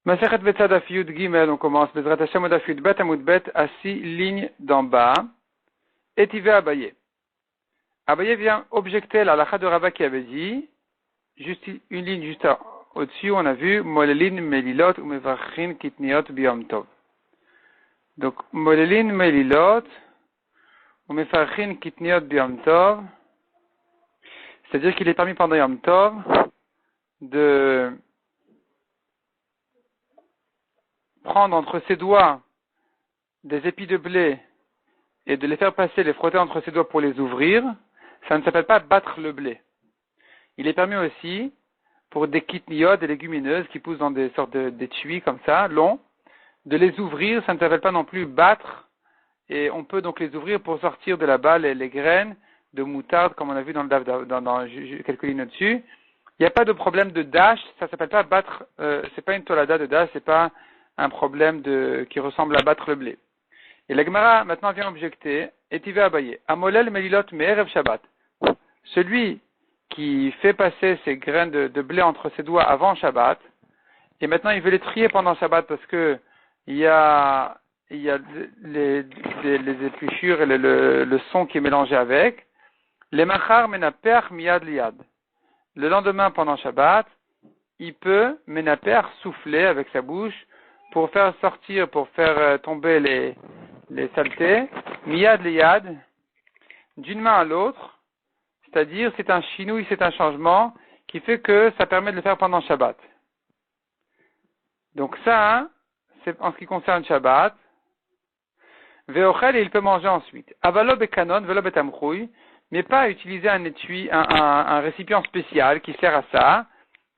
Masechet Betzad Daf Yud Gimel, on commence. Bezrat Hashem Daf Yud Bet Amud Bet à 6 lignes d'en bas. Étivé Abaye. Abaye vient objecter la halakha de Rava qui avait dit, juste une ligne juste au-dessus, on a vu Molelin Melilot ou Mevarchin Kitniot Biyom Tov. Donc Molelin Melilot ou Mevarchin Kitniot Biyom Tov, c'est-à-dire qu'il est permis pendant Yom Tov de prendre entre ses doigts des épis de blé et de les faire passer, les frotter entre ses doigts pour les ouvrir, ça ne s'appelle pas battre le blé. Il est permis aussi, pour des kitniot, des légumineuses qui poussent dans des sortes d'étuis comme ça, longs, de les ouvrir, ça ne s'appelle pas non plus battre, et on peut donc les ouvrir pour sortir de là-bas les graines de moutarde, comme on a vu dans quelques lignes au-dessus. Il n'y a pas de problème de dash, ça ne s'appelle pas battre, c'est pas une tolada de dash, c'est pas un problème qui ressemble à battre le blé. Et la Gemara maintenant vient objecter, et tu vas abayer. Amolel melilot me'erev Shabbat. Celui qui fait passer ses graines de blé entre ses doigts avant Shabbat, et maintenant il veut les trier pendant Shabbat parce que il y a les épluchures et le son qui est mélangé avec. Les machar menaper miyad liad. Le lendemain pendant Shabbat, il peut menaper souffler avec sa bouche pour faire sortir, pour faire tomber les saletés, miyad liyad, d'une main à l'autre, c'est-à-dire c'est un chinouille, c'est un changement qui fait que ça permet de le faire pendant Shabbat. Donc ça, c'est en ce qui concerne Shabbat. Veochel, et il peut manger ensuite. Avalo bekanon, velo betamchouy, mais pas utiliser un étui, un récipient spécial qui sert à ça,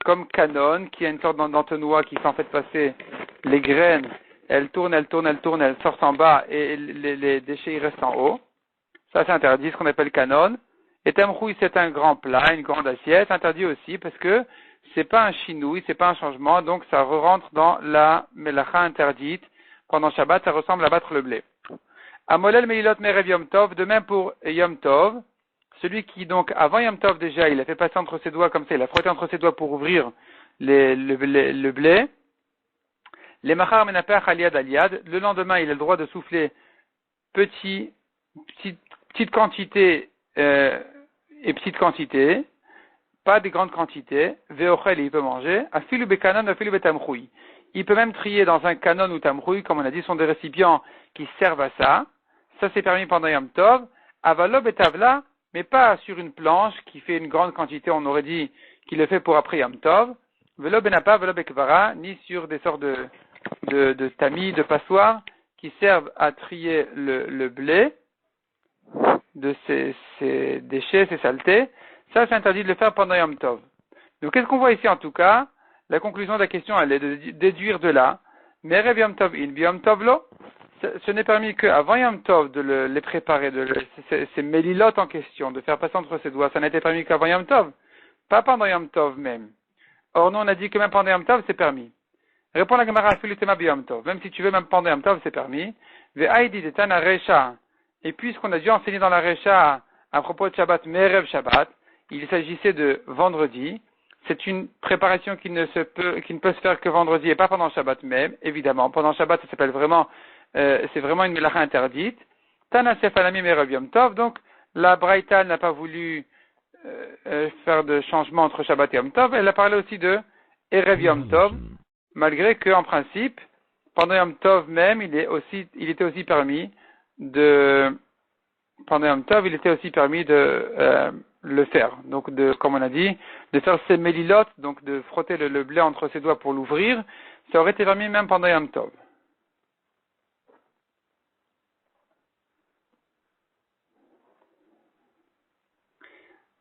comme canon, qui a une sorte d'entonnoir qui fait en fait passer les graines, elles tournent, elles sortent en bas et les déchets ils restent en haut. Ça c'est interdit, ce qu'on appelle canon. Et tamrouille c'est un grand plat, une grande assiette, interdit aussi parce que c'est pas un chinouille, c'est pas un changement, donc ça rentre dans la melacha interdite. Pendant Shabbat, ça ressemble à battre le blé. Amolel melilot merev Yom Tov, de même pour Yom Tov, celui qui donc avant Yom Tov déjà, il a fait passer entre ses doigts comme ça, il a frotté entre ses doigts pour ouvrir le blé. Les machar menaper aliad aliad, le lendemain il a le droit de souffler petite quantité et petite quantité, pas des grandes quantités. Veochel, il peut manger. Afilu bekanon, afilu betamchoui. Il peut même trier dans un canon ou tamchoui, comme on a dit, sont des récipients qui servent à ça. Ça c'est permis pendant Yom Tov. Avalo betavla, mais pas sur une planche qui fait une grande quantité, on aurait dit qu'il le fait pour après Yom Tov. Velo benapa, velo bekvara, ni sur des sortes de tamis, de passoires, qui servent à trier le blé de ces déchets, ces saletés. Ça, c'est interdit de le faire pendant Yom Tov. Donc, qu'est-ce qu'on voit ici en tout cas? La conclusion de la question, elle est de déduire de là. Merev Yom Tov in, Yom Tov lo. Ce n'est permis qu'avant Yom Tov de les préparer, ces mélilotes en question, de faire passer entre ses doigts. Ça n'a été permis qu'avant Yom Tov. Pas pendant Yom Tov même. Or, nous, on a dit que même pendant Yom Tov, c'est permis. Répond la Gemara Filutema Biyom Tov. Même si tu veux, même pendant Yom Tov, c'est permis. Ve'aidi de Tana Recha. Et puisqu'on a dû enseigner dans la Recha à propos de Shabbat, Merev Shabbat, il s'agissait de vendredi. C'est une préparation qui ne peut se faire que vendredi et pas pendant Shabbat même, évidemment. Pendant Shabbat, ça s'appelle vraiment, c'est vraiment une melacha interdite. Tana Sefalami Merev Yom Tov. Donc, la Braïta n'a pas voulu faire de changement entre Shabbat et Yom Tov. Elle a parlé aussi de Erev Yom Tov, malgré que, en principe, pendant Yom Tov même, il était aussi permis pendant Yom Tov, il était aussi permis de le faire. Donc, comme on a dit, de faire ces mélilotes, donc de frotter le blé entre ses doigts pour l'ouvrir, ça aurait été permis même pendant Yom Tov.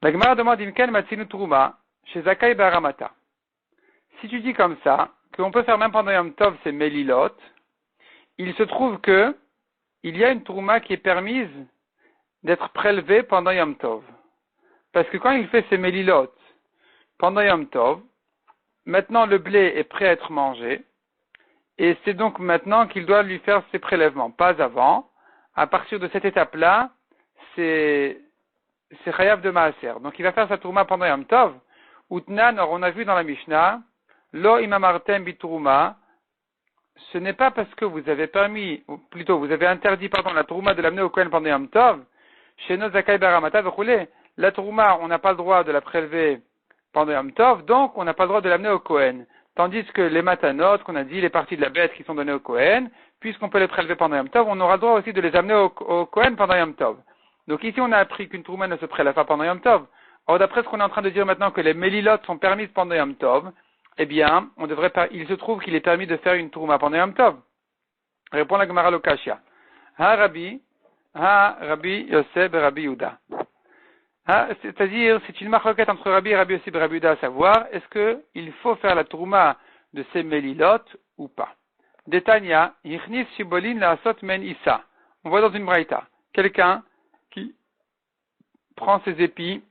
La Gemara demande Imken Matsinu Truma chez Zakai Baramata. Si tu dis comme ça, qu'on peut faire même pendant Yom Tov ces mélilotes, il se trouve que il y a une Truma qui est permise d'être prélevée pendant Yom Tov. Parce que quand il fait ces mélilotes pendant Yom Tov, maintenant le blé est prêt à être mangé, et c'est donc maintenant qu'il doit lui faire ses prélèvements, pas avant. À partir de cette étape-là, c'est chayav de maaser. Donc il va faire sa Truma pendant Yom Tov. Utnan, on a vu dans la Mishnah, lo imamartem bitruma, ce n'est pas parce que vous avez permis, ou plutôt vous avez interdit, la trouma de l'amener au Kohen pendant Yom Tov, chez nos Zakai Baramata, la trouma, on n'a pas le droit de la prélever pendant Yom Tov, donc on n'a pas le droit de l'amener au Kohen. Tandis que les matanot, qu'on a dit, les parties de la bête qui sont données au Kohen, puisqu'on peut les prélever pendant Yom Tov, on aura le droit aussi de les amener au Kohen pendant Yom Tov. Donc ici, on a appris qu'une trouma ne se prélève pas pendant Yom Tov. Or, d'après ce qu'on est en train de dire maintenant que les mélilotes sont permises pendant Yom Tov, eh bien, il se trouve qu'il est permis de faire une trouma pendant Yom Tov. Répond la Gemara Lokashia. Rabbi Yosef et Rabbi Yehuda. C'est-à-dire, c'est une marloquette entre Rabbi et Rabbi Yosef et Rabbi Yehuda, à savoir, est-ce qu'il faut faire la trouma de ces mélilotes ou pas. Detania, Yichnis Shibolin la Asot Men Issa. On voit dans une braïta, quelqu'un qui prend ses épis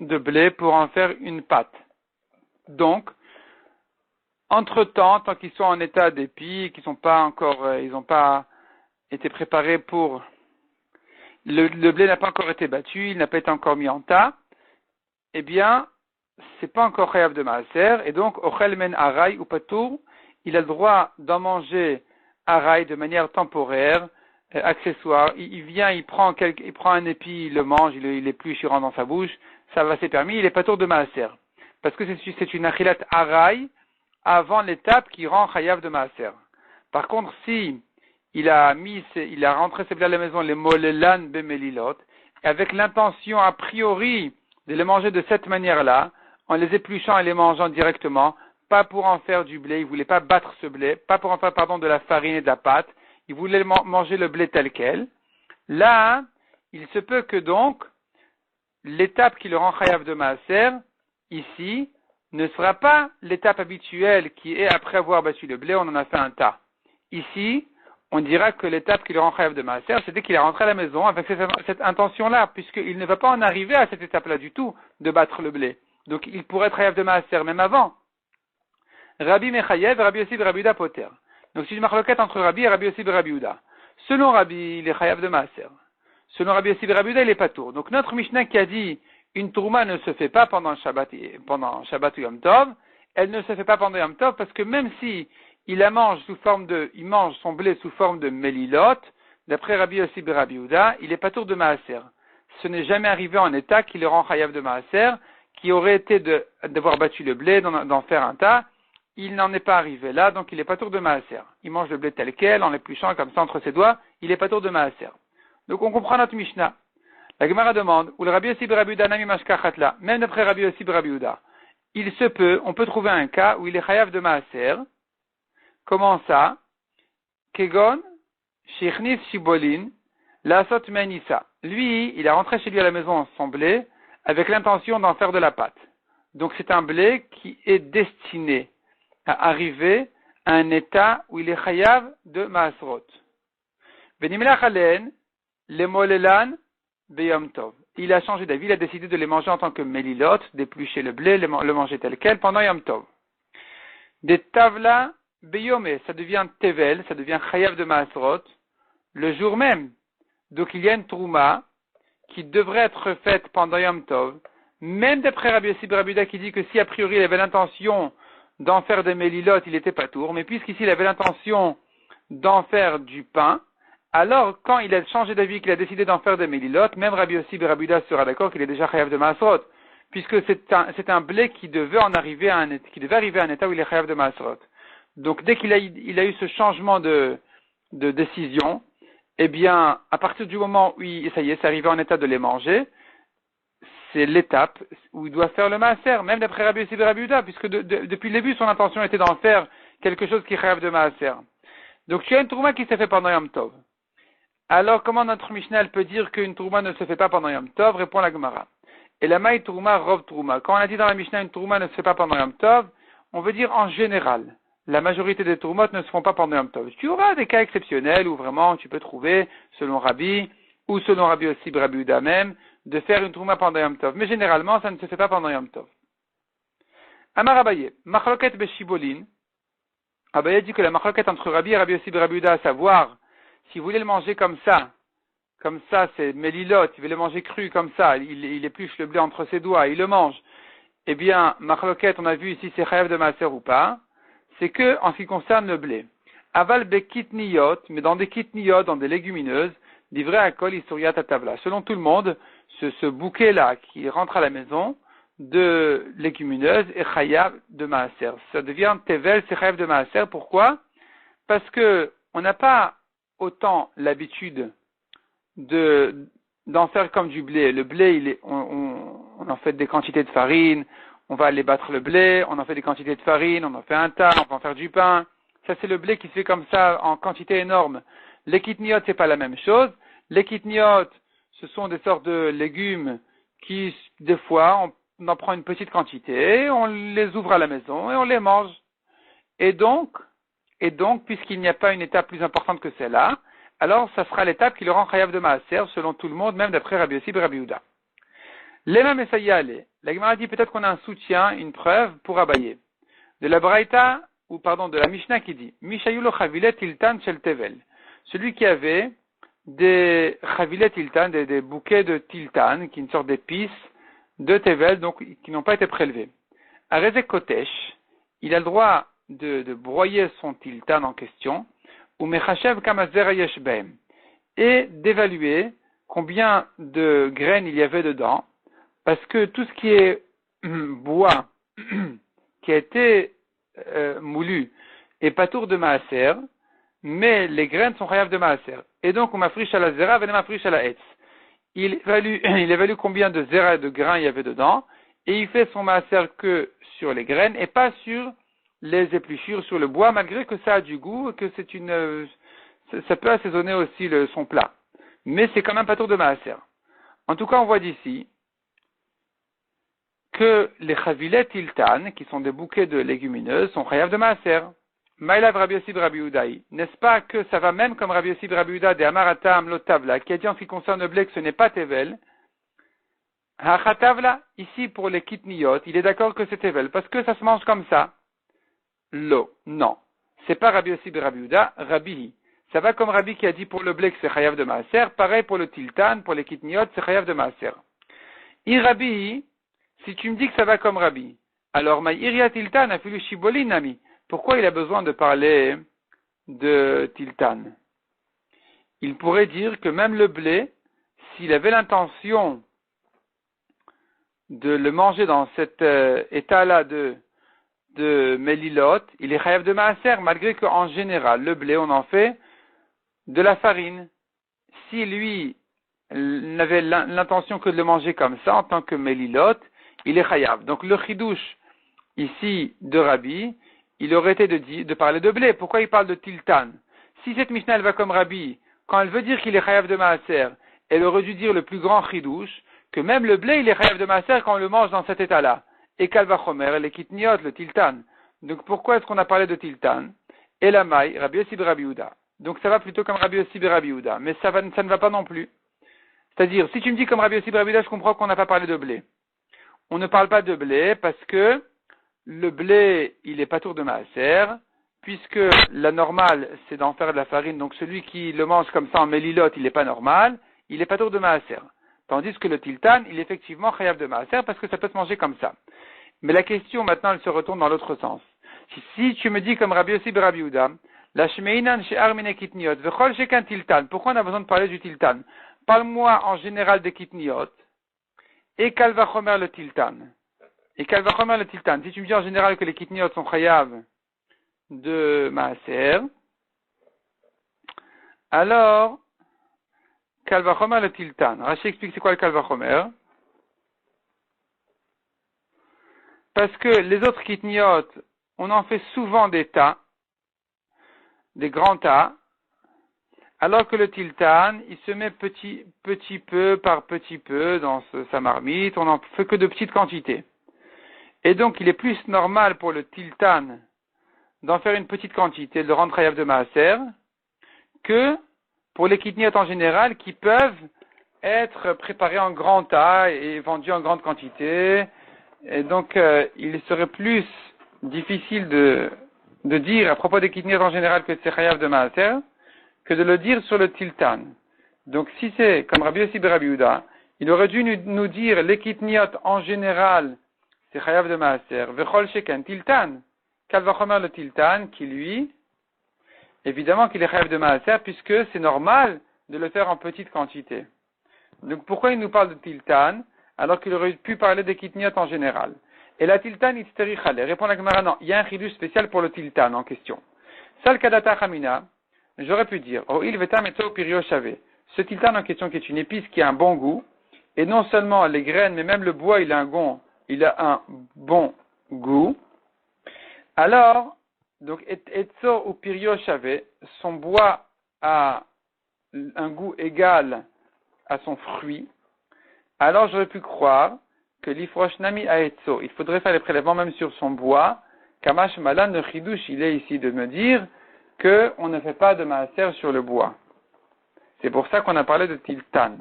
de blé pour en faire une pâte. Donc, entre-temps, tant qu'ils sont en état d'épi, qu'ils sont pas encore, ils n'ont pas été préparés pour, le blé n'a pas encore été battu, il n'a pas été encore mis en tas, eh bien, c'est pas encore chayav de maaser, et donc, ochel men aray ou patour, il a le droit d'en manger aray de manière temporaire, accessoire. Il vient, il prend un épi, il le mange, il l'épluche, il rentre dans sa bouche, ça va, c'est permis, il est patour de maaser. Parce que c'est une achilat aray avant l'étape qui rend chayav de maaser. Par contre, si il a rentré ses blés à la maison, les molelan bemelilot, avec l'intention a priori de les manger de cette manière-là, en les épluchant et les mangeant directement, pas pour en faire du blé, il voulait pas battre ce blé, pas pour en faire, de la farine et de la pâte, il voulait manger le blé tel quel. Là, il se peut que donc, l'étape qui le rend chayav de maaser, ici, ne sera pas l'étape habituelle qui est après avoir battu le blé, on en a fait un tas. Ici, on dira que l'étape qui le rend chayav de maaser, c'est dès qu'il est rentré à la maison avec cette intention-là, puisqu'il ne va pas en arriver à cette étape-là du tout, de battre le blé. Donc, il pourrait être chayav de maaser même avant. Rabbi Mechayev, Rabbi Yossi, Rabbi Yehuda Poter. Donc, c'est une marloquette entre Rabbi et Rabbi Yossi et Rabbi Yehuda. Selon Rabbi, il est chayav de maaser. Selon Rabbi Yossi et Rabbi Yehuda, il est patour. Donc, notre Mishnah qui a dit une trouma ne se fait pas pendant Shabbat ou Yom Tov, elle ne se fait pas pendant Yom Tov parce que même si il mange son blé sous forme de mélilot, d'après Rabbi Yossi et Rabbi Yehuda, il est patour de maaser. Ce n'est jamais arrivé en état qui le rend chayav de maaser, qui aurait été d'avoir battu le blé, d'en faire un tas. Il n'en est pas arrivé là, donc il est patour de maaser. Il mange le blé tel quel, en l'épluchant comme ça entre ses doigts, il est patour de maaser. Donc on comprend notre Mishnah. La Gemara demande, ou le Rabbi Yossi Rabbi Yehuda nami mashkachatla, même d'après Rabbi Yossi Rabbi Yehuda, on peut trouver un cas où il est chayav de maaser. Comment ça? Kegon, shichnis shibolin, lasot menissa. Lui, il est rentré chez lui à la maison son blé, avec l'intention d'en faire de la pâte. Donc c'est un blé qui est destiné à arriver à un état où il est chayav de maasrot. Venimlach alen, le molelan, beyom tov. Il a changé d'avis, il a décidé de les manger en tant que mélilot, d'éplucher le blé, le manger tel quel pendant yom tov. Des tavla beyomé, ça devient tevel, ça devient chayav de maasrot, le jour même. Donc il y a une trouma qui devrait être faite pendant yom tov, même d'après Rabbi Yossi Rabbi Yehuda qui dit que si a priori il avait l'intention d'en faire des mélilotes, il était pas tour, mais puisqu'ici il avait l'intention d'en faire du pain, alors quand il a changé d'avis, qu'il a décidé d'en faire des mélilotes, même Rabbi Yossi Rabbi Yehuda sera d'accord qu'il est déjà chayav de maasrot, puisque c'est un blé qui devait arriver à un état où il est chayav de maasrot. Donc dès qu'il a eu ce changement de décision, eh bien, à partir du moment où ça y est, c'est arrivé en état de les manger, c'est l'étape où il doit faire le maaser, même d'après Rabbi Yossi Rabbi Yehuda, puisque depuis le début, son intention était d'en faire quelque chose qui rêve de maaser. Donc, tu as une trouma qui s'est fait pendant Yom Tov. Alors, comment notre Mishnah peut dire qu'une trouma ne se fait pas pendant Yom Tov? Répond la Gemara. Et la maï trouma, rov trouma. Quand on a dit dans la Mishnah une trouma ne se fait pas pendant Yom Tov, on veut dire en général. La majorité des troumotes ne se font pas pendant Yom Tov. Tu auras des cas exceptionnels où vraiment tu peux trouver, selon Rabbi, ou selon Rabbi Yossi Rabbi Yehuda même, de faire une trouma pendant Yom Tov. Mais généralement, ça ne se fait pas pendant Yom Tov. Amar Abaye, machloket beshibolin. Abaye dit que la machloket entre Rabbi et Rabbi Yossi Rabbi Yehuda, à savoir, si vous voulez le manger comme ça, c'est mélilot, il veut le manger cru comme ça, il épluche le blé entre ses doigts, il le mange. Eh bien, machloket, on a vu ici c'est chayav de maaser ou pas, c'est que en ce qui concerne le blé. Aval bekitniyot, mais dans des kitniyot, dans des légumineuses, livré à kol isuriat tavla. Selon tout le monde, ce bouquet-là qui rentre à la maison de légumineuses est chayav de maaser. Ça devient tevel, c'est chayav de maaser. Pourquoi? Parce que on n'a pas autant l'habitude d'en faire comme du blé. Le blé, on en fait des quantités de farine, on va aller battre le blé, on en fait des quantités de farine, on en fait un tas, on va en faire du pain. Ça, c'est le blé qui se fait comme ça en quantité énorme. Les kitniyot, c'est pas la même chose. Les kitniyot, ce sont des sortes de légumes qui, des fois, on en prend une petite quantité, on les ouvre à la maison et on les mange. Et donc, puisqu'il n'y a pas une étape plus importante que celle-là, alors ça sera l'étape qui le rend chayav de maaser, selon tout le monde, même d'après Rabbi Yossi et Rabbi Yehuda. L'Ema Messaïa, la Gemara dit peut-être qu'on a un soutien, une preuve pour abayer. De la Braïta, de la Mishnah qui dit, Mishayulo chavilet tiltan shel tevel. Celui qui avait des chavilet tiltan, des bouquets de tiltan, qui est une sorte d'épices de tevel, donc qui n'ont pas été prélevés. Arezek kotesh, il a le droit de broyer son tiltan en question, ou mechachev kamazer yesh behem, et d'évaluer combien de graines il y avait dedans, parce que tout ce qui est bois qui a été moulu est patour de maaser, mais les graines sont chayav de maaser. Et donc on m'afriche à la zera, venem m'afriche à la etz. Il évalue combien de zera et de grains il y avait dedans, et il fait son maaser que sur les graines et pas sur les épluchures, sur le bois, malgré que ça a du goût, que ça peut assaisonner aussi son plat. Mais c'est quand même patour de maaser. En tout cas, on voit d'ici que les chavilet tiltan, qui sont des bouquets de légumineuses, sont chayav de maaser. Maïlav Rabbi Yossi Rabbi Yehudaï. N'est-ce pas que ça va même comme Rabbi Yossi Rabbi Yehuda de Amaratam Lotavla, qui a dit en ce qui concerne le blé que ce n'est pas tevel. Hachatavla, ici pour les kitniyot, il est d'accord que c'est tevel, parce que ça se mange comme ça. Lo, non. C'est pas Rabbi Yossi Rabbi Yehuda, Rabbi. Ça va comme Rabbi qui a dit pour le blé que c'est chayav de maaser, pareil pour le tiltan, pour les kitniyot, c'est chayav de maaser. Rabbi, si tu me dis que ça va comme Rabbi, alors ma iria tiltan a fait le shibolin nami. Pourquoi il a besoin de parler de tiltan? Il pourrait dire que même le blé, s'il avait l'intention de le manger dans cet état-là de melilot, il est chayav de maaser, malgré qu'en général, le blé, on en fait de la farine. Si lui n'avait l'intention que de le manger comme ça, en tant que melilot, il est chayav. Donc le chidouche ici de Rabbi, il aurait été de parler de blé. Pourquoi il parle de tiltan? Si cette Mishnah elle va comme Rabbi, quand elle veut dire qu'il est chayav de maaser, elle aurait dû dire le plus grand chidouche, que même le blé il est chayav de maaser quand on le mange dans cet état-là. Et kalvachomer, les kitniot, le tiltan. Donc pourquoi est-ce qu'on a parlé de tiltan? Et la maille, Rabbi Yossi Rabbi Yehuda. Donc ça va plutôt comme Rabbi Yossi Rabbi Yehuda. Mais ça ne va pas non plus. C'est-à-dire, si tu me dis comme Rabbi Yossi Rabbi Yehuda, je comprends qu'on n'a pas parlé de blé. On ne parle pas de blé parce que le blé, il est pas tour de maaser, puisque la normale, c'est d'en faire de la farine, donc celui qui le mange comme ça en mélilote, il n'est pas normal, il est pas tour de maaser. Tandis que le tiltan, il est effectivement chayav de maaser, parce que ça peut se manger comme ça. Mais la question, maintenant, elle se retourne dans l'autre sens. Si tu me dis comme Rabbi Yossi Rabbi Yehuda, la shmeinan she'ar mine kitniot, v'chol shekan tiltan, pourquoi on a besoin de parler du tiltan? Parle-moi en général des kitniot, et kalvachomer le tiltan. Et kalvachomer le tiltan. Si tu me dis en général que les kitniot sont chayav de maaser, alors, kalvachomer le tiltan. Rashi explique c'est quoi le kalvachomer. Parce que les autres kitniot, on en fait souvent des tas, des grands tas, alors que le tiltan, il se met petit peu par petit peu dans sa marmite, on n'en fait que de petites quantités. Et donc, il est plus normal pour le tiltan d'en faire une petite quantité, de le rendre chayav de maaser, que pour les kitniot en général, qui peuvent être préparés en grand tas et vendus en grande quantité. Et donc, il serait plus difficile de dire à propos des kitniot en général que c'est chayav de maaser, que de le dire sur le tiltan. Donc, si c'est comme Rabbi Yossi Rabbi Yehuda, il aurait dû nous dire les kitniot en général, c'est chayav de maaser, vechol sheken tiltan, kalvachomer le tiltan, qui lui Évidemment qu'il est chayav de maaser puisque c'est normal de le faire en petite quantité. Donc pourquoi il nous parle de tiltan alors qu'il aurait pu parler des kitniot en général? Et la tiltan itsteri chale. Répond la Gemara, non, il y a un chidouche spécial pour le tiltan en question. Sal kadata chamina, j'aurais pu dire, oh il vetam etzo pirio shave. Ce tiltan en question qui est une épice qui a un bon goût, et non seulement les graines, mais même le bois, il a un bon goût. Alors, donc, etzo ou pirio shave, son bois a un goût égal à son fruit. Alors, j'aurais pu croire que l'ifrosh nami a etzo, il faudrait faire les prélèvements même sur son bois. Kamash malan de chidouche, il est ici de me dire qu'on ne fait pas de maaser sur le bois. C'est pour ça qu'on a parlé de tiltan.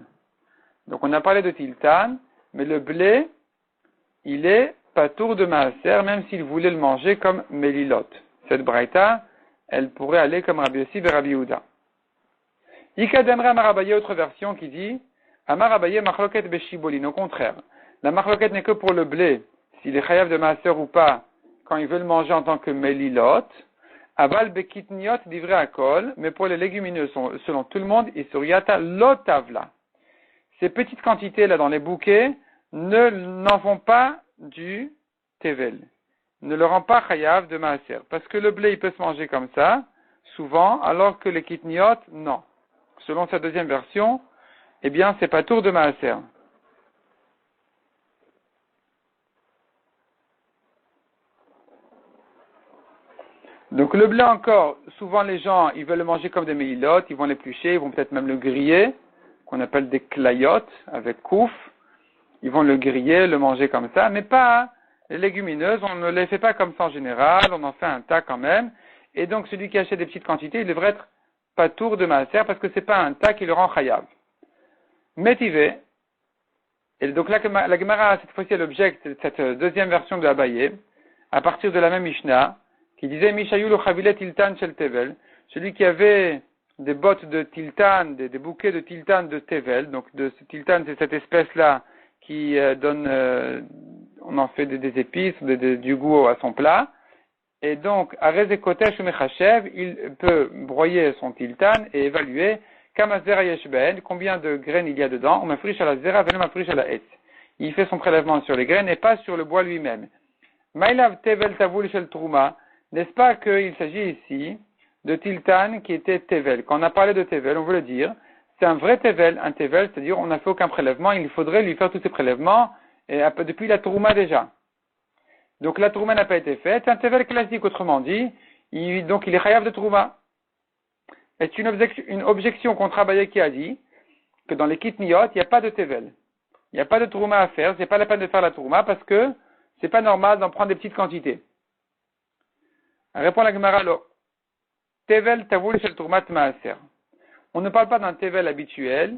Donc on a parlé de tiltan, mais le blé, il est patour de maaser, même s'il voulait le manger comme melilot. Cette braïta, elle pourrait aller comme Rabbi Yossi et Rabbi Yehuda. Ikademra Marabaye, autre version qui dit, Amarabaye machloket beshibolin. Au contraire, la machloket n'est que pour le blé, s'il est chayav de maaser ou pas, quand il veut le manger en tant que melilot. Aval bekitniot divrei akol, mais pour les légumineuses, selon tout le monde, isuriata lotavla. Ces petites quantités-là dans les bouquets n'en font pas du tevel. Ne le rend pas chayav de maaser. Parce que le blé, il peut se manger comme ça, souvent, alors que les kitniot, non. Selon sa deuxième version, eh bien, c'est pas tour de maaser. Donc le blé encore, souvent les gens, ils veulent le manger comme des mélilotes, ils vont l'éplucher, ils vont peut-être même le griller, qu'on appelle des clayotes, avec kouf. Ils vont le griller, le manger comme ça, mais pas les légumineuses, on ne les fait pas comme ça en général, on en fait un tas quand même. Et donc celui qui achète des petites quantités, il devrait être pas tour de maaser, parce que c'est pas un tas qui le rend chayav. Métivé, et donc là, la Gemara, cette fois-ci, elle objecte cette deuxième version de Abaye, à partir de la même Mishnah, qui disait Mishayul ou Chavilet Tiltan Shel Tevel, celui qui avait des bottes de Tiltan, des bouquets de Tiltan de Tevel, donc de ce Tiltan, c'est cette espèce-là qui donne, on en fait des épices, du goût à son plat, et donc, à Rezekotesh ou Mechachev, il peut broyer son Tiltan et évaluer Kamazera Yeshben, combien de graines il y a dedans, on m'afriche à la zera, venom m'afriche à la hetz. Il fait son prélèvement sur les graines et pas sur le bois lui-même. Maïlav Tevel Tavoul Shel Trouma, n'est-ce pas qu'il s'agit ici de Tiltan qui était Tevel? Quand on a parlé de Tevel, on veut le dire, c'est un vrai Tevel, c'est-à-dire on n'a fait aucun prélèvement, il faudrait lui faire tous ces prélèvements, et depuis la Trouma déjà. Donc la Trouma n'a pas été faite, c'est un Tevel classique, autrement dit, donc il est chayav de Trouma. C'est une objection contre Abaye qui a dit que dans les kitniot, il n'y a pas de Tevel. Il n'y a pas de Trouma à faire, c'est pas la peine de faire la Trouma parce que c'est pas normal d'en prendre des petites quantités. Répond la Gemara, Tevel tavoul shel Troumat maaser. On ne parle pas d'un Tevel habituel.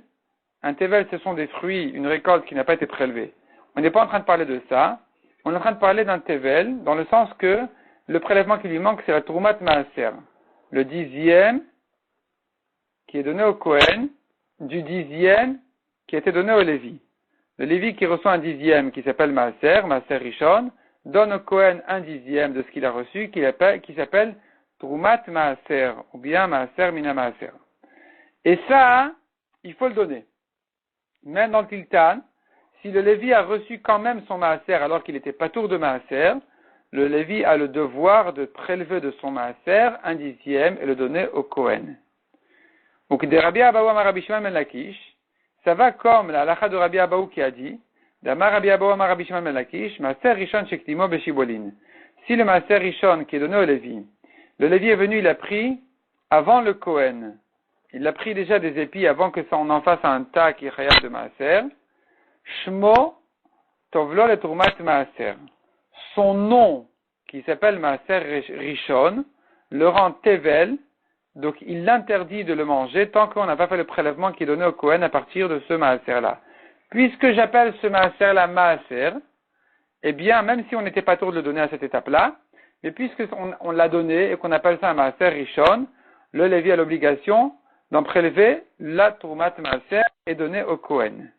Un Tevel, ce sont des fruits, une récolte qui n'a pas été prélevée. On n'est pas en train de parler de ça. On est en train de parler d'un Tevel, dans le sens que le prélèvement qui lui manque, c'est la Troumat maaser. Le 10e qui est donné au Kohen, du 10e qui a été donné au Lévi. Le Lévi qui reçoit un 10e qui s'appelle Maaser Rishon, donne au Kohen un 10e de ce qu'il a reçu qui s'appelle Troumat Maaser, ou bien Maaser Mina Maaser. Et ça, il faut le donner. Même dans le Tiltan, si le Lévi a reçu quand même son Maaser alors qu'il n'était pas tour de Maaser, le Lévi a le devoir de prélever de son Maaser un 10e et le donner au Kohen. Donc, de Rabbi Abaou à Rabbi Shimon ben Lakish, ça va comme la halakha de Rabbi Abaou qui a dit, d'Amar Rabbi Abaou à Rabbi Shimon ben Lakish, Maaser Rishon Shektimo Beshibolin. Si le Maaser Rishon qui est donné au Lévi, le Lévi est venu, il a pris avant le Kohen. Il a pris déjà des épis avant que ça on en fasse un tas qui est chayav de Maaser. Shmo Tovlo le Troumat Maaser. Son nom, qui s'appelle Maaser Rishon, le rend Tevel. Donc, il l'interdit de le manger tant qu'on n'a pas fait le prélèvement qui est donné au Kohen à partir de ce maaser-là. Puisque j'appelle ce maaser-là maaser, eh bien, même si on n'était pas tour de le donner à cette étape-là, mais puisque on l'a donné et qu'on appelle ça un maaser rishon, le Lévi a l'obligation d'en prélever la troumat maaser et donner au Kohen.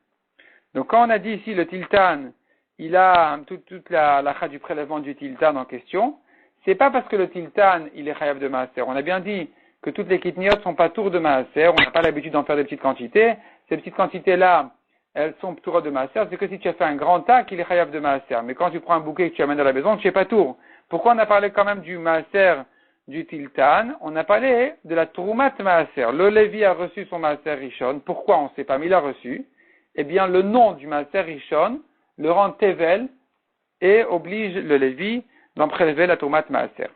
Donc, quand on a dit ici le tiltan, il a toute la halakha du prélèvement du tiltan en question, c'est pas parce que le tiltan, il est chayav de maaser. On a bien dit que toutes les kitniot sont pas tours de maaser, on n'a pas l'habitude d'en faire des petites quantités. Ces petites quantités-là, elles sont tours de maaser, c'est que si tu as fait un grand tas, qu'il est chayav de maaser. Mais quand tu prends un bouquet que tu amènes à la maison, tu n'es pas tour. Pourquoi on a parlé quand même du maaser du tiltan? On a parlé de la troumat maaser. Le Lévi a reçu son maaser rishon. Pourquoi on ne sait pas, mais il a reçu. Eh bien, le nom du maaser rishon le rend tevel et oblige le Lévi d'en prélever la troumat maaser.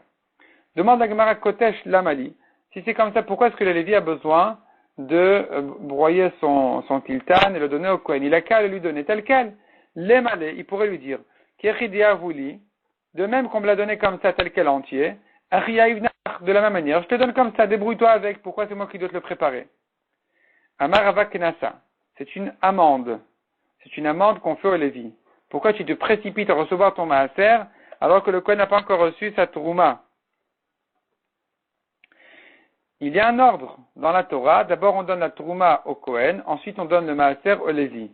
Demande à Gemara Kotesh Lamali. Si c'est comme ça, pourquoi est-ce que le Lévi a besoin de broyer son tiltan et le donner au Kohen? Il a qu'à le lui donner tel quel. L'Emale, il pourrait lui dire, Kechidia vouli, de même qu'on me l'a donné comme ça, tel quel entier, de la même manière, je te donne comme ça, débrouille-toi avec, pourquoi c'est moi qui dois te le préparer? Amarava Kenasa, c'est une amende. C'est une amende qu'on fait au Lévi. Pourquoi tu te précipites à recevoir ton maaser alors que le Kohen n'a pas encore reçu sa trouma? Il y a un ordre dans la Torah. D'abord, on donne la trouma au Kohen, ensuite on donne le maaser au Lévi.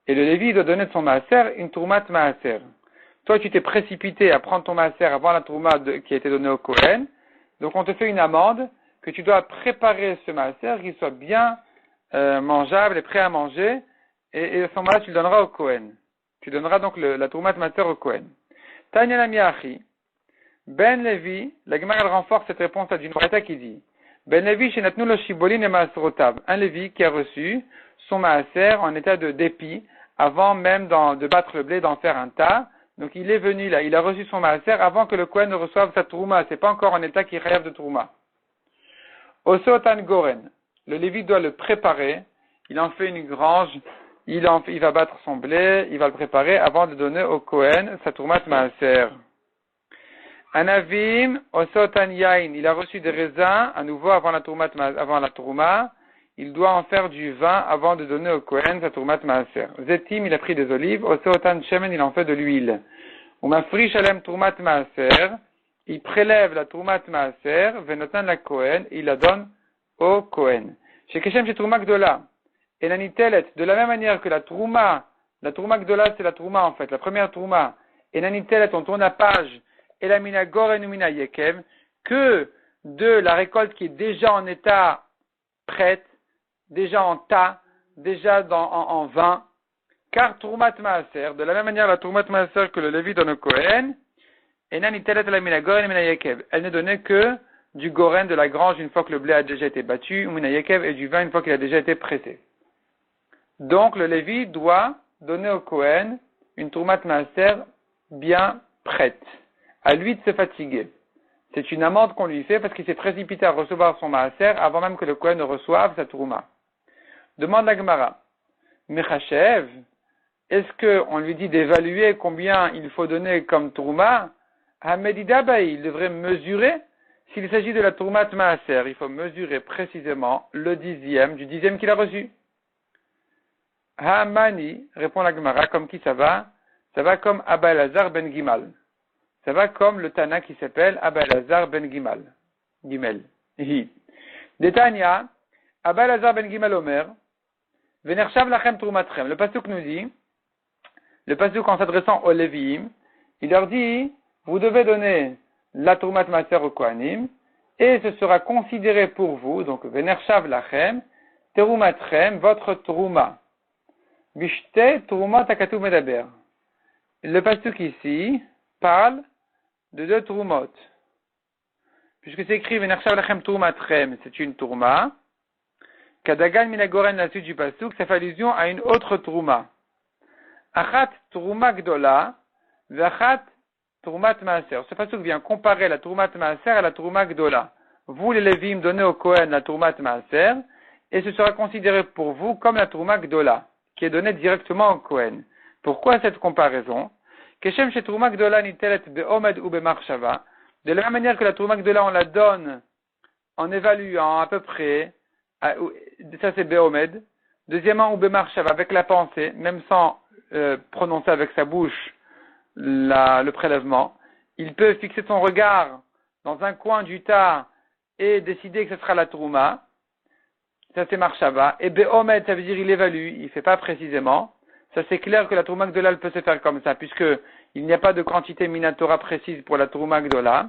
Et le Lévi doit donner de son maaser une troumat maaser. Toi, tu t'es précipité à prendre ton maaser avant la trouma qui a été donnée au Kohen. Donc, on te fait une amende que tu dois préparer ce maaser, qu'il soit bien mangeable et prêt à manger. Et à ce moment-là, tu le donneras au Kohen. Tu donneras donc la troumat maaser au Kohen. Tanya la miachi. Ben Levi, la Gemara elle renforce cette réponse à d'une braïta qui dit Ben Levi shenatnu lo shibolin et maaserotav. Un Levi qui a reçu son maaser en état de dépit avant même de battre le blé, d'en faire un tas. Donc il est venu là, il a reçu son maaser avant que le Kohen ne reçoive sa trouma. C'est pas encore en état qu'il rêve de trouma. Osotan goren. Le Lévi doit le préparer. Il en fait une grange. Il va battre son blé. Il va le préparer avant de donner au Kohen sa troumat maaser. Anavim, osotan yain, il a reçu des raisins, à nouveau avant la trouma, il doit en faire du vin avant de donner au Kohen sa troumat maaser. Zetim, il a pris des olives, osotan shemen, il en fait de l'huile. Umafri shalem troumat maaser, il prélève la troumat maaser, venotan la Kohen, il la donne au Kohen. Chez Keshem, chez trouma gdola, enanitelet, de la même manière que la trouma gdola, c'est la trouma en fait, la première trouma, enanitelet, on tourne la page, et la mina goren ou mina yekev, que de la récolte qui est déjà en état prête, déjà en tas, déjà en vin, car troumat maaser, de la même manière la troumat maaser que le Lévi donne au Kohen, et nanitelet la mina goren ou mina yekev, elle ne donnait que du goren de la grange une fois que le blé a déjà été battu, ou mina yekev, et du vin une fois qu'il a déjà été pressé. Donc le Lévi doit donner au Kohen une troumat maaser bien prête. À lui de se fatiguer. C'est une amende qu'on lui fait parce qu'il s'est précipité à recevoir son maaser avant même que le Kohen ne reçoive sa trouma. Demande la Gemara. Mechachev, est-ce qu'on lui dit d'évaluer combien il faut donner comme trouma? Hamedidabaï, il devrait mesurer. S'il s'agit de la troumat maaser, il faut mesurer précisément le dixième du dixième qu'il a reçu. Hamani, répond la Gemara, comme qui ça va? Ça va comme Abba Elazar ben Gimal. Ça va comme le Tana qui s'appelle Abba Elazar ben Gimel. Détania, Abba Elazar ben Gimel Omer, Venershav lachem trumatrem. Le pasuk nous dit, le pasuk en s'adressant aux Lévi'im, il leur dit, vous devez donner la trumat maaser au Kohanim, et ce sera considéré pour vous, donc Venershav lachem, terumatrem, votre truma. Bishte truma takatu medaber. Le pasuk ici parle de deux troumot. Puisque c'est écrit Venershav lachem trumatrem, c'est une tourma. Kadagan minagoren, la suite du pasuk, ça fait allusion à une autre trouma. Achat trouma gdola, vachat troumat maaser. Ce pasuk vient comparer la troumat maaser à la trouma gdola. Vous, les Lévim, donnez au Kohen la troumat maaser, et ce sera considéré pour vous comme la trouma gdola, qui est donnée directement au Kohen. Pourquoi cette comparaison? Keshem chez trouma gdola nitelet be'omed ou be'marshava. De la même manière que la trouma gdola, on la donne en évaluant à peu près, ça c'est be'omed. Deuxièmement, ou be'marshava, avec la pensée, même sans prononcer avec sa bouche le prélèvement. Il peut fixer son regard dans un coin du tas et décider que ce sera la trouma. Ça c'est marshava. Et be'omed, ça veut dire il évalue, il fait pas précisément. Ça c'est clair que la trouma gdola peut se faire comme ça, puisque il n'y a pas de quantité minatora précise pour la trouma gdola.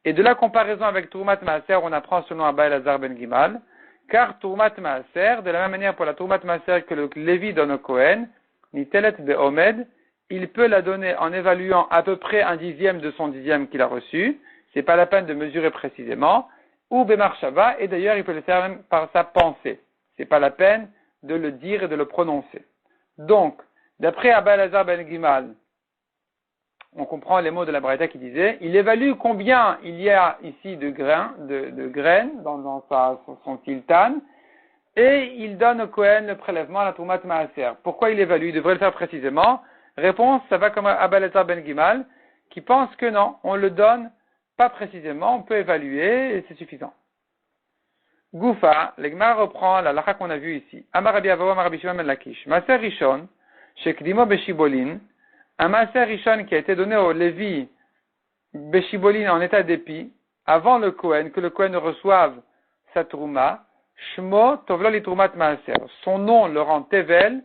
Et de la comparaison avec Troumat Maaser, on apprend selon Abba Elazar ben Gimal, car Troumat Maaser, de la même manière pour la Troumat Maaser que le Lévi donne au Kohen, Nitelet Be'omed, il peut la donner en évaluant à peu près un dixième de son dixième qu'il a reçu, c'est pas la peine de mesurer précisément, ou Bemarshava, et d'ailleurs il peut le faire même par sa pensée. C'est pas la peine de le dire et de le prononcer. Donc, d'après Abba Elazar ben Gimal, on comprend les mots de la Braïta qui disait, il évalue combien il y a ici de graines dans son tiltan, et il donne au Kohen le prélèvement à la Troumat Maaser. Pourquoi il évalue? Il devrait le faire précisément. Réponse, ça va comme Abba Elazar ben Gimal, qui pense que non, on le donne pas précisément, on peut évaluer et c'est suffisant. Goufa, l'Egmar reprend la lacha qu'on a vue ici. Amar Rabbi Avahu, Amar Rabbi Shimon ben Lakish. Maaser Rishon, Shekdimo Beshibolin, un Maaser Rishon qui a été donné au Lévi Beshibolin en état d'épi, avant le Kohen, que le Kohen reçoive sa Trouma, Shmo Tovlo li Troumat Maaser. Son nom le rend Tevel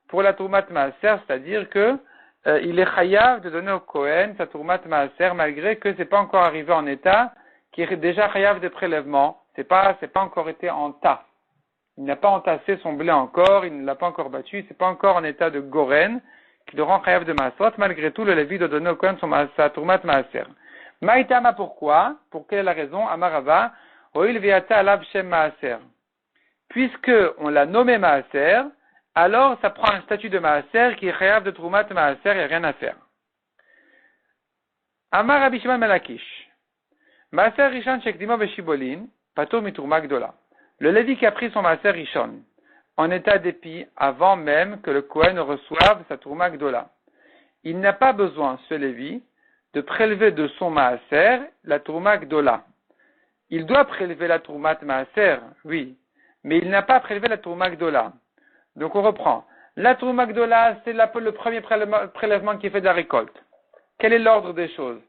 pour la Troumat Maaser, c'est-à-dire que il est chayav de donner au Kohen sa Troumat Maaser, malgré que c'est pas encore arrivé en état, qui est déjà chayav de prélèvement. C'est pas encore été en tas. Il n'a pas entassé son blé encore, il ne l'a pas encore battu, c'est pas encore en état de goren, qui le rend chayav de Maasrot. Malgré tout, le Lévi doit donner au Kohen sa Troumat Maaser. Maïtama, pourquoi? Pour quelle est la raison? Amarava, Oil Viata Alav Shem Maaser. Puisque on l'a nommé Maaser, alors ça prend un statut de Maaser qui est chayav de Troumat Maaser, il n'y a rien à faire. Amar Rabbi Shimon ben Lakish. Maaser Rishon Shekdimo Beshibolin, Patur Mitrouma Gdola. Le Lévi qui a pris son Maaser Rishon, en état d'épi, avant même que le Kohen reçoive sa Trouma Gdola. Il n'a pas besoin, ce Lévi, de prélever de son Maaser la Trouma Gdola. Il doit prélever la Troumat Maaser, oui, mais il n'a pas prélevé la Trouma Gdola. Donc on reprend. La Trouma Gdola, c'est le premier prélèvement qui est fait de la récolte. Quel est l'ordre des choses?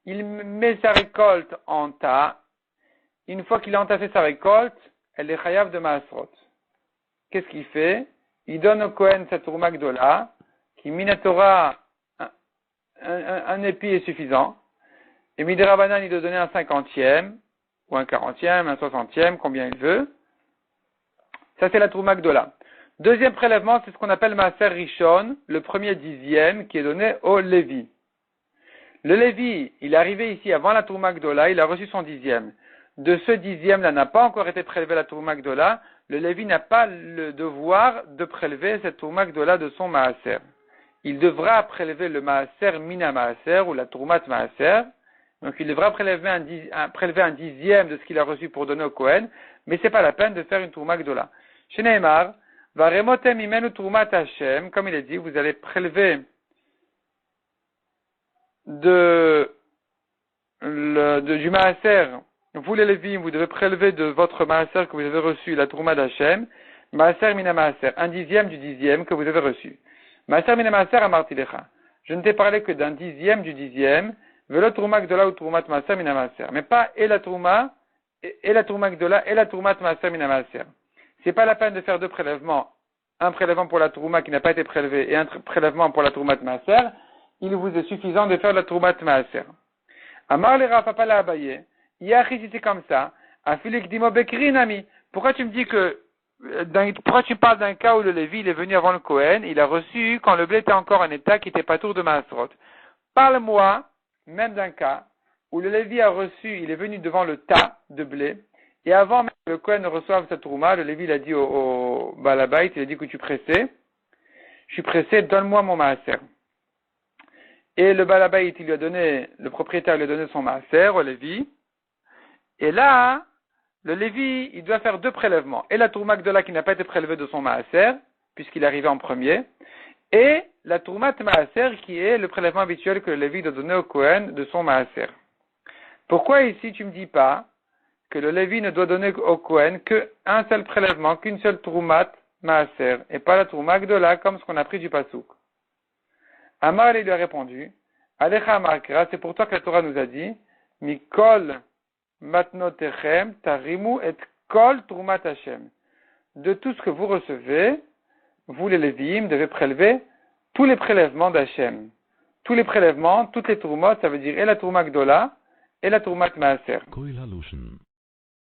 Il met sa récolte en tas. Une fois qu'il a entassé sa récolte, elle est chayav de Maasrot. Qu'est-ce qu'il fait? Il donne au Kohen sa Trouma Gdola, qui minatora un épi est suffisant. Et Midrabanan, il doit donner un 50e, ou un 40e, un 60e, combien il veut. Ça, c'est la Trouma Gdola. Deuxième prélèvement, c'est ce qu'on appelle Maaser Rishon, le premier dixième qui est donné au Lévi. Le Lévi, il est arrivé ici avant la Trouma Gdola, il a reçu son dixième. De ce dixième-là n'a pas encore été prélevé la Trouma Gdola, le Lévi n'a pas le devoir de prélever cette Trouma Gdola de son Maaser. Il devra prélever le Maaser Mina Maaser ou la Troumat Maaser. Donc il devra prélever un dixième de ce qu'il a reçu pour donner au Kohen, mais c'est pas la peine de faire une Trouma Gdola. Chez Neymar, va remotem imenu Troumat Hashem, comme il est dit, vous allez prélever du Maaser, vous les Lévim, vous devez prélever de votre Maaser que vous avez reçu, la Trouma d'Hachem, Maaser Mina Maaser, un dixième du dixième que vous avez reçu. Maaser Mina Maaser Amartilecha. Je ne t'ai parlé que d'un dixième du dixième, Velo Trouma Gdola ou Troumat Maaser Mina Maaser, mais pas et la Trouma, et la Trouma Gdola et la Troumat Maaser Mina Maaser. C'est pas la peine de faire deux prélèvements, un prélèvement pour la Trouma qui n'a pas été prélevé et un prélèvement pour la Troumat Maaser. Il vous est suffisant de faire la Troumat Maaser. Amar le Rav Papa la Abaye. Yachi, si c'est comme ça, Afilik Dimo Bekrinami. Pourquoi tu me dis que, pourquoi tu parles d'un cas où le Lévi, il est venu avant le Kohen, il a reçu quand le blé était encore en état qui n'était pas tour de Maasrot. Parle-moi, même d'un cas, où le Lévi a reçu, il est venu devant le tas de blé, et avant même que le Kohen ne reçoive sa Trouma, le Lévi, il a dit au Balabait, il a dit que tu es pressé. Je suis pressé, donne-moi mon Maaser. Et le Balabait, il lui a donné, le propriétaire lui a donné son Maaser au Lévi. Et là, le Lévi, il doit faire deux prélèvements. Et la Trouma Gdola qui n'a pas été prélevée de son Maaser, puisqu'il est arrivé en premier. Et la Troumat Maaser qui est le prélèvement habituel que le Lévi doit donner au Kohen de son Maaser. Pourquoi ici tu me dis pas que le Lévi ne doit donner au Kohen qu'un seul prélèvement, qu'une seule Troumat Maaser, et pas la Trouma Gdola comme ce qu'on a pris du Pasouk? Amar, il lui a répondu, Alecha Amarkra, c'est pour toi que la Torah nous a dit, Mikol matnotechem tarimu et kol Troumat Hashem. De tout ce que vous recevez, vous les Lévi'im devez prélever tous les prélèvements d'Hachem. Tous les prélèvements, toutes les Troumot, ça veut dire et la Trouma Gdola, et la Troumat Maaser. Koil Halushin.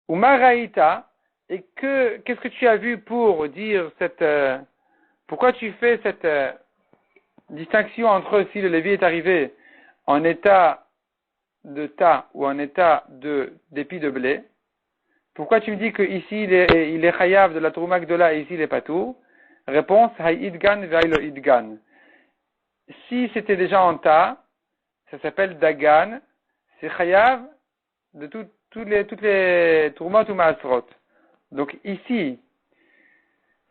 Ou Maraïta, et qu'est-ce que tu as vu pour dire pourquoi tu fais cette distinction entre si le Lévi est arrivé en état de tas ou en état d'épi de blé? Pourquoi tu me dis que ici il est chayav de la Trouma Gdola et ici il est patour? Réponse, Hayidgan ve'aylo idgan. Si c'était déjà en tas, ça s'appelle Dagan, c'est chayav de toutes les Troumot ou Maasrot. Donc ici,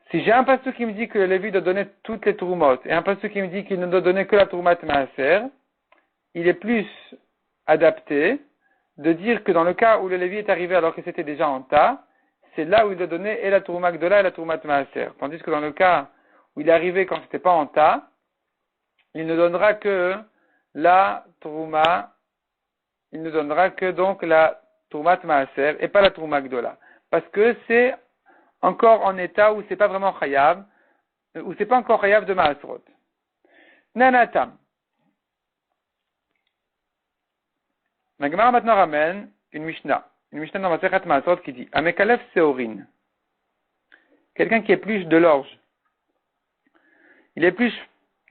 si j'ai un pasteur qui me dit que le Lévi doit donner toutes les Troumot et un pasteur qui me dit qu'il ne doit donner que la Troumat Maaser, il est plus adapté de dire que dans le cas où le Lévi est arrivé alors que c'était déjà en tas, c'est là où il doit donner et la Trouma Gdola et la Troumat Maaser. Tandis que dans le cas où il est arrivé quand c'était pas en tas, il ne donnera que la Trouma, il ne donnera que donc la Troumat Maaser et pas la Trouma Gdola. Parce que c'est encore en état où c'est pas vraiment chayav, où c'est pas encore chayav de Maasrot. Nanatam. La Gemara maintenant ramène une Mishnah dans Masechet Maasrot qui dit Amekalef Seorin. Quelqu'un qui épluche de l'orge. Il épluche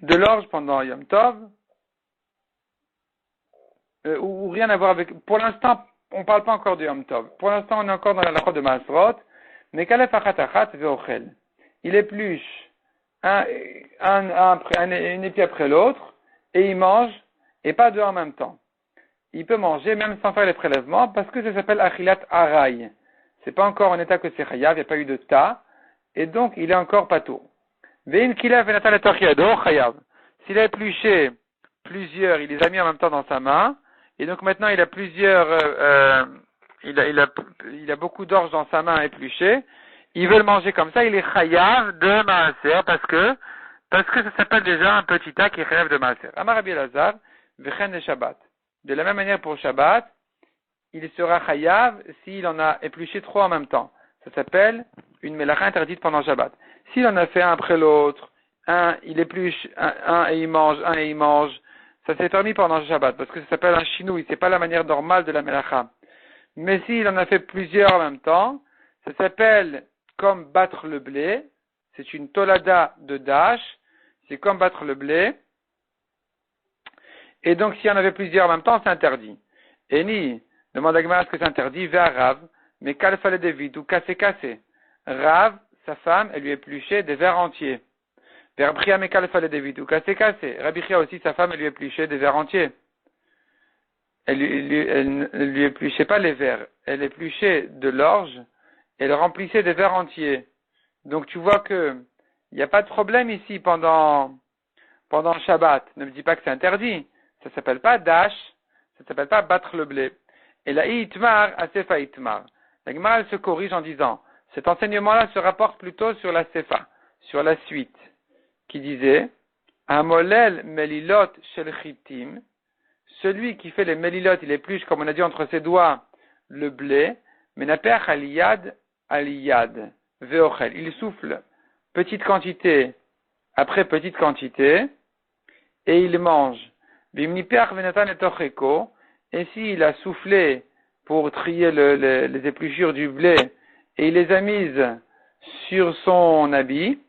de l'orge pendant Yom Tov, ou rien à voir avec. Pour l'instant, on ne parle pas encore de Yom Tov. Pour l'instant, on est encore dans la lachot de Maasrot. Mekalef achat veochel. Il épluche une épi après l'autre, et il mange, et pas deux en même temps. Il peut manger même sans faire les prélèvements parce que ça s'appelle achilat aray. C'est pas encore en état que c'est chayav, il n'y a pas eu de tas, et donc il est encore patour. Vein kilav venatal etochiado chayav. S'il a épluché plusieurs, il les a mis en même temps dans sa main, et donc maintenant il a plusieurs, il a beaucoup d'orge dans sa main épluchée. Il veut le manger comme ça, il est chayav de maaser parce que ça s'appelle déjà un petit tas qui est chayav de maaser. Amar Rabbi Elazar, vechen de Shabbat. De la même manière pour Shabbat, il sera chayav s'il en a épluché trois en même temps. Ça s'appelle une mélacha interdite pendant Shabbat. S'il en a fait un après l'autre, un il épluche un et il mange, ça s'est permis pendant Shabbat parce que ça s'appelle un chinouille, c'est pas la manière normale de la mélacha. Mais s'il en a fait plusieurs en même temps, ça s'appelle comme battre le blé, c'est une tolada de dash, c'est comme battre le blé. Et donc, s'il y en avait plusieurs en même temps, c'est interdit. Et ni, demande à Gemara ce que c'est interdit, vers Rav, mais qu'elle fallait des vides ou cassé. Rav, sa femme, elle lui épluchait des vers entiers. Vers Bria, mais qu'elle fallait des vides ou cassé. Rabbi Chia aussi, sa femme, elle lui épluchait des vers entiers. Elle ne lui épluchait pas les vers, elle épluchait de l'orge, elle remplissait des vers entiers. Donc, tu vois que, il n'y a pas de problème ici pendant Shabbat. Ne me dis pas que c'est interdit. Ça s'appelle pas dash, ça s'appelle pas battre le blé. Et la itmar, asefa itmar. La Gemara se corrige en disant, cet enseignement-là se rapporte plutôt sur la sefa, sur la suite, qui disait, Amolel melilot shel chitim, celui qui fait les melilot, il épluche, comme on a dit, entre ses doigts, le blé, menaper aliyad, veochel. Il souffle petite quantité après petite quantité, et il mange. Et s'il a soufflé pour trier les épluchures du blé, et il les a mises sur son habit,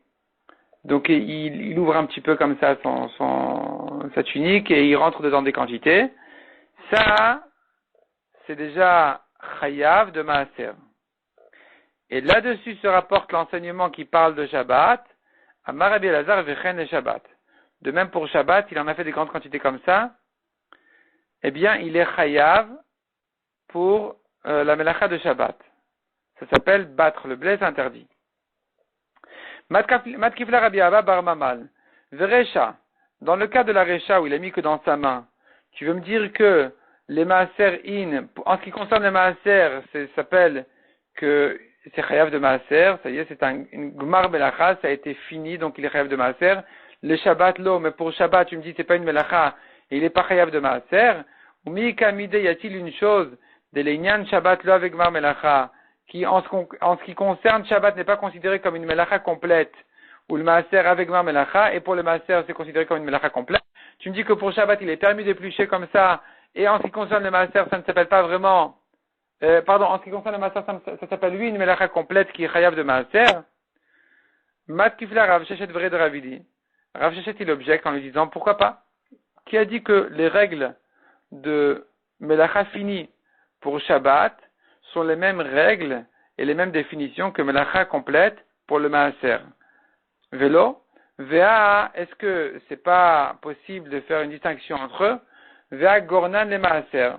donc il ouvre un petit peu comme ça sa tunique, et il rentre dedans des quantités, ça, c'est déjà chayav de maaser. Et là-dessus se rapporte l'enseignement qui parle de Shabbat, Amar Rabbi Elazar vechen et Shabbat. De même pour Shabbat, il en a fait des grandes quantités comme ça, eh bien, il est chayav pour la melacha de Shabbat. Ça s'appelle battre le blé, c'est interdit. Matkifla Rabbi Abba bar Mamal. Verecha, dans le cas de la recha où il a mis que dans sa main, tu veux me dire que les maaser in, en ce qui concerne les maaser, ça s'appelle que c'est chayav de maaser, ça y est, c'est une gmar melacha, ça a été fini, donc il est chayav de maaser. Le Shabbat, l'eau, mais pour Shabbat, tu me dis, c'est pas une melacha, et il est pas chayav de maaser. Ou mi kamide, y a-t-il une chose, de l'einyan Shabbat, l'eau avec mar melacha, qui, en ce qui concerne Shabbat, n'est pas considéré comme une melacha complète, ou le maaser avec mar melacha, et pour le maaser, c'est considéré comme une melacha complète. Tu me dis que pour Shabbat, il est permis d'éplucher comme ça, Et en ce qui concerne le maaser, ça ne s'appelle pas vraiment, en ce qui concerne le maaser, ça s'appelle lui une melacha complète qui est chayav de maaser. Mat kifla Rav Sheshet vrai de Ravidi. Rav Sheshet il objecte en lui disant pourquoi pas? Qui a dit que les règles de melacha finie pour Shabbat sont les mêmes règles et les mêmes définitions que melacha complète pour le maaser? Vélo, Vea, est-ce que c'est pas possible de faire une distinction entre eux? Vea Gornan les maaser.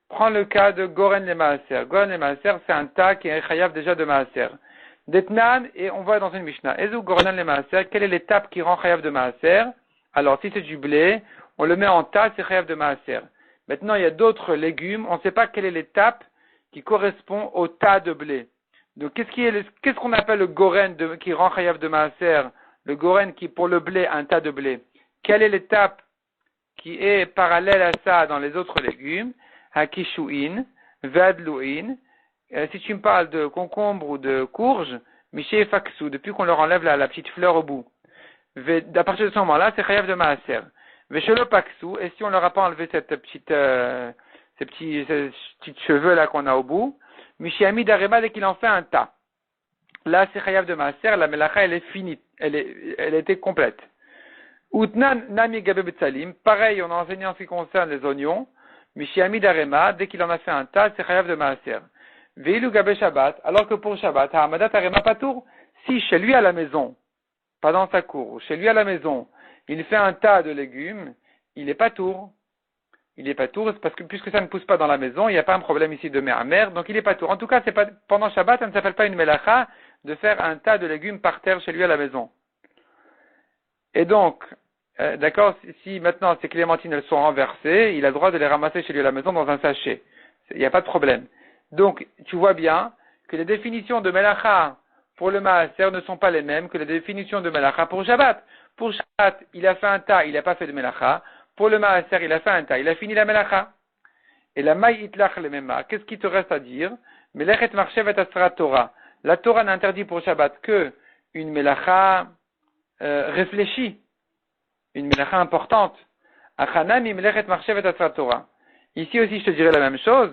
Prends le cas de Goren les maaser. Goren les maaser, c'est un tas qui est chayav déjà de maaser. Detnan, et on voit dans une Mishnah. Ezu Gornan les maaser, quelle est l'étape qui rend chayav de maaser? Alors, si c'est du blé, on le met en tas, c'est chayav de maaser. Maintenant, il y a d'autres légumes, on ne sait pas quelle est l'étape qui correspond au tas de blé. Donc, qu'est-ce qu'on appelle le goren qui rend chayav de maaser? Le goren qui, pour le blé, un tas de blé. Quelle est l'étape qui est parallèle à ça dans les autres légumes? Hakishuin, vadlouin. Si tu me parles de concombre ou de courge, miché faksou, depuis qu'on leur enlève la petite fleur au bout. À partir de ce moment-là, c'est chayav de maaser. Veshelo paksou, et si on leur a pas enlevé ces petits cheveux là qu'on a au bout, miché ami d'arema dès qu'il en fait un tas. Là, c'est chayav de maaser, la melacha, elle est finie, elle était complète. Outnan nami gabe betsalim, pareil, on a enseigné en ce qui concerne les oignons, mishiami d'arema, dès qu'il en a fait un tas, c'est chayav de maaser. Veilu gabe Shabbat, alors que pour Shabbat, ha'amadat arema patour, si chez lui à la maison, pas dans sa cour, chez lui à la maison, il fait un tas de légumes, il est patour. Il est patour, c'est parce que puisque ça ne pousse pas dans la maison, il n'y a pas un problème ici de mer, donc il est patour. En tout cas, c'est pas, pendant Shabbat, ça ne s'appelle pas une melacha de faire un tas de légumes par terre chez lui à la maison. Et donc, d'accord, si maintenant ces clémentines elles sont renversées, il a le droit de les ramasser chez lui à la maison dans un sachet. Il n'y a pas de problème. Donc, tu vois bien que les définitions de melacha pour le maaser ne sont pas les mêmes que les définitions de melacha pour Shabbat. Pour Shabbat, il a fait un tas, il n'a pas fait de melacha. Pour le maaser, il a fait un tas, il a fini la melacha. Et la maï itlach le mema, qu'est-ce qui te reste à dire? Melechet marchevet asra Torah. La Torah n'interdit pour Shabbat que une melacha réfléchie, une melacha importante. Achanami melechet marchevet asra Torah. Ici aussi, je te dirais la même chose.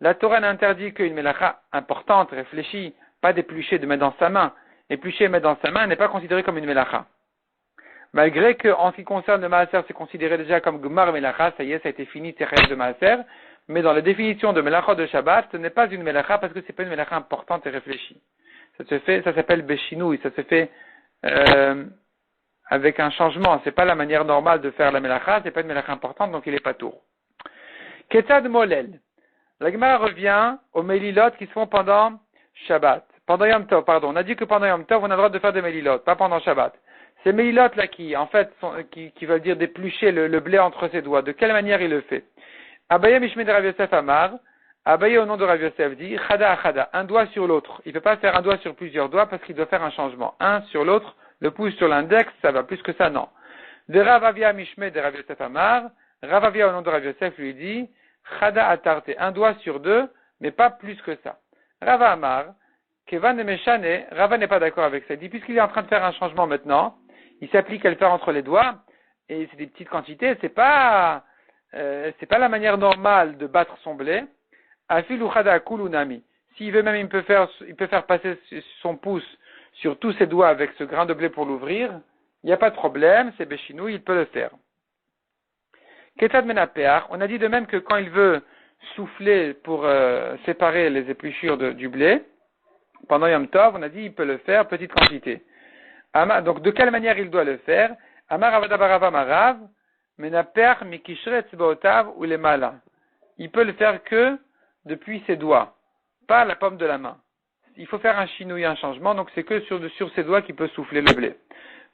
La Torah n'interdit qu'une melacha importante, réfléchie, pas d'éplucher, de mettre dans sa main. Éplucher et mettre dans sa main n'est pas considéré comme une melacha. Malgré que, en ce qui concerne le maaser, c'est considéré déjà comme gmar melacha, ça y est, ça a été fini, c'est chayav de maaser, mais dans la définition de melacha de Shabbat, ce n'est pas une melacha parce que c'est pas une melacha importante et réfléchie. Ça s'appelle beshinouï, ça se fait, avec un changement, c'est pas la manière normale de faire la melacha, c'est pas une melacha importante, donc il est pas tour. Ketzad molel. La Gemara revient aux mélilot qui se font pendant Shabbat. Pendant Yom Tov, pardon. On a dit que pendant Yom Tov, on a le droit de faire des mélilot, pas pendant Shabbat. Ces mélilotes là qui, en fait, qui veulent dire d'éplucher le blé entre ses doigts, de quelle manière il le fait? Abaye Mishmé de Rav Yosef Amar, Abaye au nom de Rav Yosef dit, Chada Achada, un doigt sur l'autre. Il ne peut pas faire un doigt sur plusieurs doigts parce qu'il doit faire un changement. Un sur l'autre, le pouce sur l'index, ça va plus que ça, non. De Rav Avia Mishmé de Rav Yosef Amar, Rav Avia au nom de Rav Yosef lui dit, Chada Atarte, un doigt sur deux, mais pas plus que ça. Rav Amar, Kevan et Meshane, Rava n'est pas d'accord avec ça. Il dit, puisqu'il est en train de faire un changement maintenant, il s'applique à le faire entre les doigts, et c'est des petites quantités, c'est pas la manière normale de battre son blé. Afil ou chada kulunami. S'il veut même, il peut faire passer son pouce sur tous ses doigts avec ce grain de blé pour l'ouvrir. Il n'y a pas de problème, c'est béchinou, il peut le faire. Ketad menapeach, on a dit de même que quand il veut souffler pour séparer les épluchures du blé, pendant Yom Tov, on a dit il peut le faire, petite quantité. Donc, de quelle manière il doit le faire? Amar avadabarava marav, menaper mikishret tzbaotav ou les mala. Il peut le faire que depuis ses doigts, pas la paume de la main. Il faut faire un chinouille, un changement, donc c'est que sur ses doigts qu'il peut souffler le blé.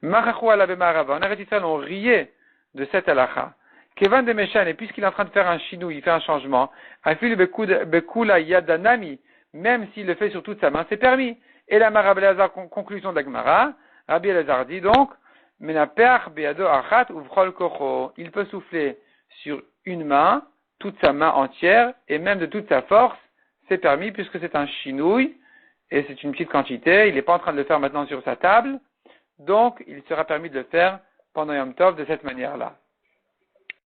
Marachu ala bemarava. En arrêté ça, on riait de cette halakha. Kevan de Meshan, et puisqu'il est en train de faire un chinouille, il fait un changement. Afil bekula yadanami, même s'il le fait sur toute sa main, c'est permis. Et la marabelazar, conclusion de la Gemara. Rabbi Elazar dit donc, Menaper beado achat uvrol kocho. Il peut souffler sur une main, toute sa main entière, et même de toute sa force, c'est permis puisque c'est un chinouille, et c'est une petite quantité, il n'est pas en train de le faire maintenant sur sa table, donc il sera permis de le faire pendant Yom Tov de cette manière-là.